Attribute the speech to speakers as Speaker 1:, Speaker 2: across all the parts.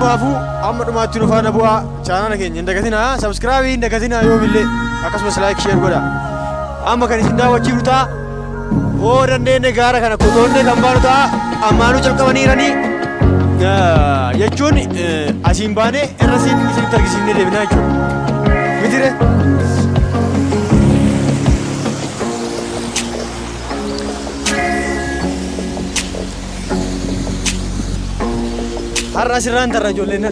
Speaker 1: Kanaafuu amma dhumaatti nu faana bu'aa chaanala keenya hin dagatinaa, sabskraabii hin dagatinaa yoomillee akkasumas laayik sheer godhaa. Amma kan isin daawwachiifnu ta'a. Oo dandeenye gaara kana kotoonne kan baanu ta'a. Ammaanuu jalqabaniiranii jechuun asiin baanee irra isinitti argisiifnee deebinaa jechuudha. Mitire. Har'a asirraan tarra ijoolleen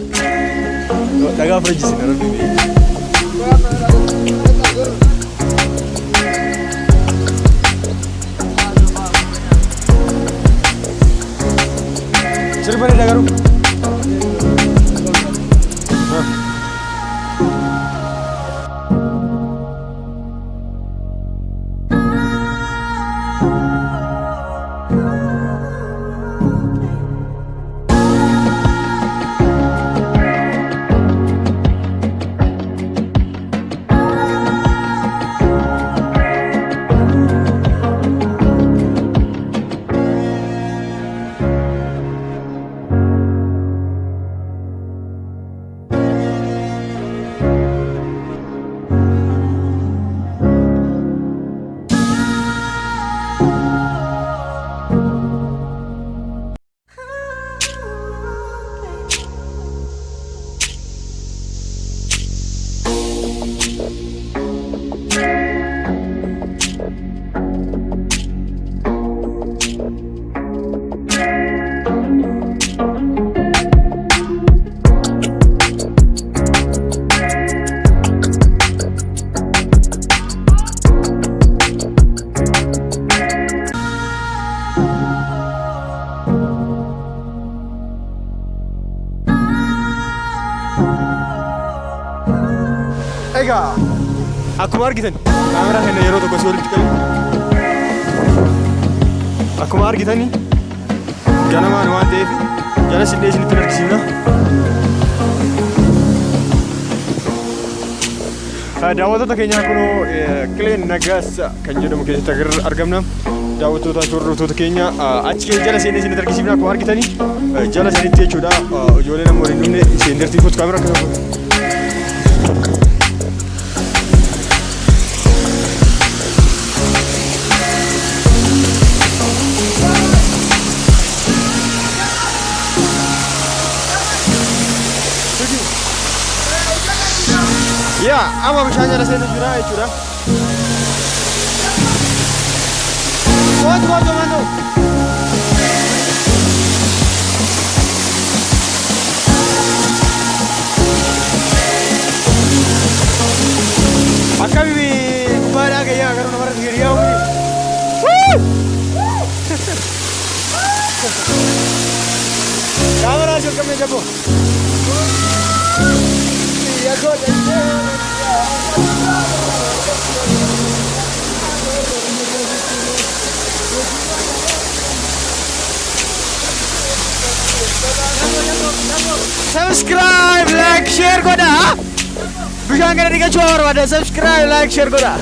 Speaker 1: dhagaa furajjisina rabbi sirbani dhagaru Egaa akkuma argitan kaameraa keenya yeroo tokko si walitti qabu. Akkuma argitani ganamaan waan ta'eef jala sillee isinitti argisiifna. Daawwattoota keenyaa kunoo Qileen Nagaasa kan jedhamu keessatti argamna. Daawwattoota hordoftoota keenya achi keessa jala seenee isinitti argisiifna. Akkuma argitani jala sanitti jechuudha. Ijoollee nama waliin dhufne isheen dartii foto kaameraa akka ya, ama bishaan jala seenuu jira jechuudha. Wanti maaloo akkami gubbaadhaa gayyaa garuu namarratti gadi yaa'u. Kaameraa ishee qabnee jaboo. Subscribe, like, share goda. Bishaan kana dhiqachuu barbaada. Subscribe, like, share goda.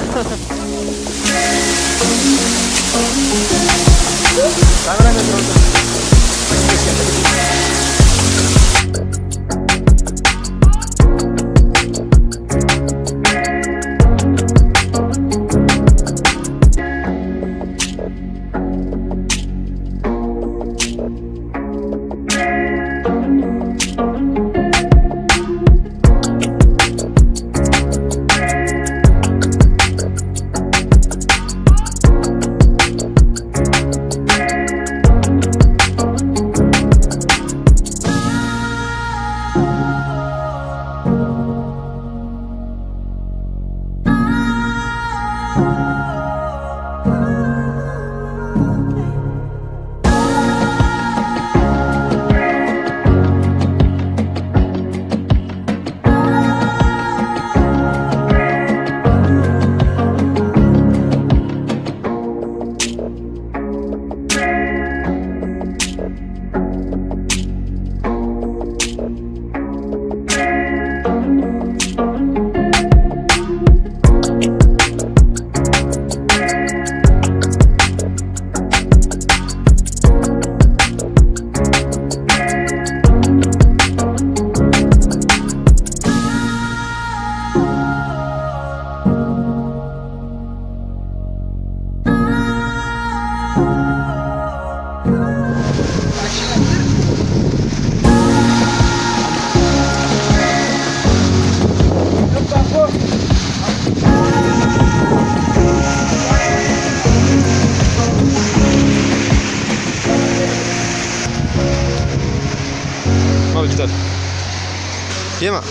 Speaker 1: Diema.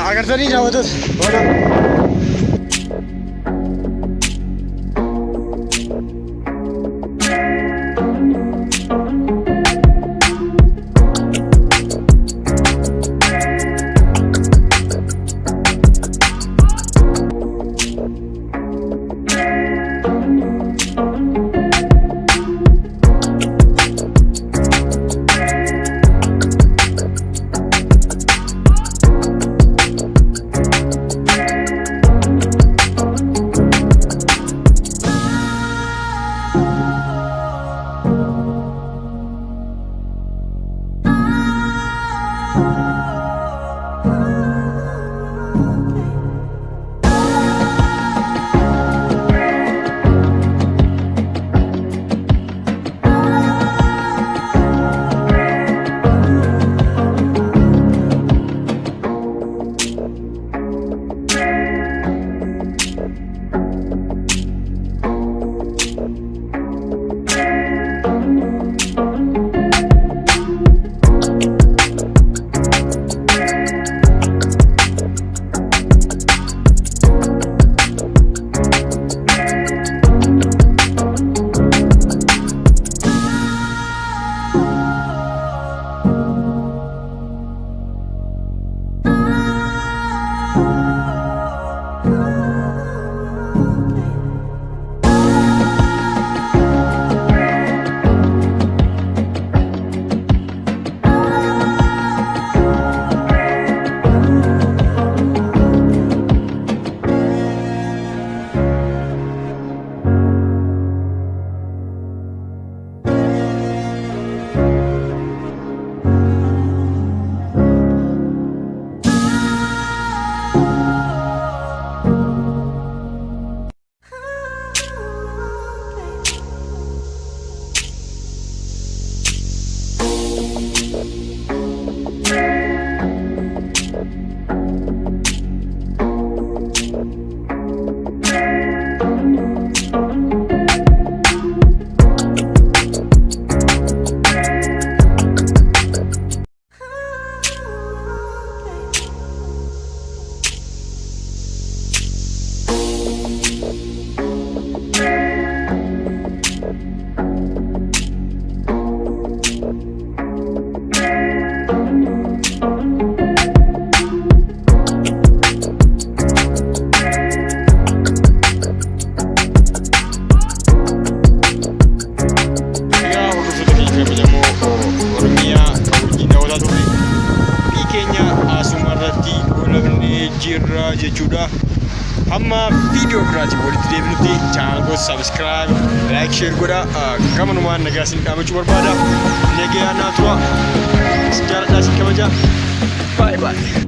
Speaker 1: Agartanii daawwattoota. jechuudha. Hamma viidiyoo biraatti walitti deebinutti channel koo subscribe, like, share godha. Gamanumaan nagaa isin dhaamachuu barbaada. Nagaa naa tura. Jaaladhaa isin kabaja. Bye bye.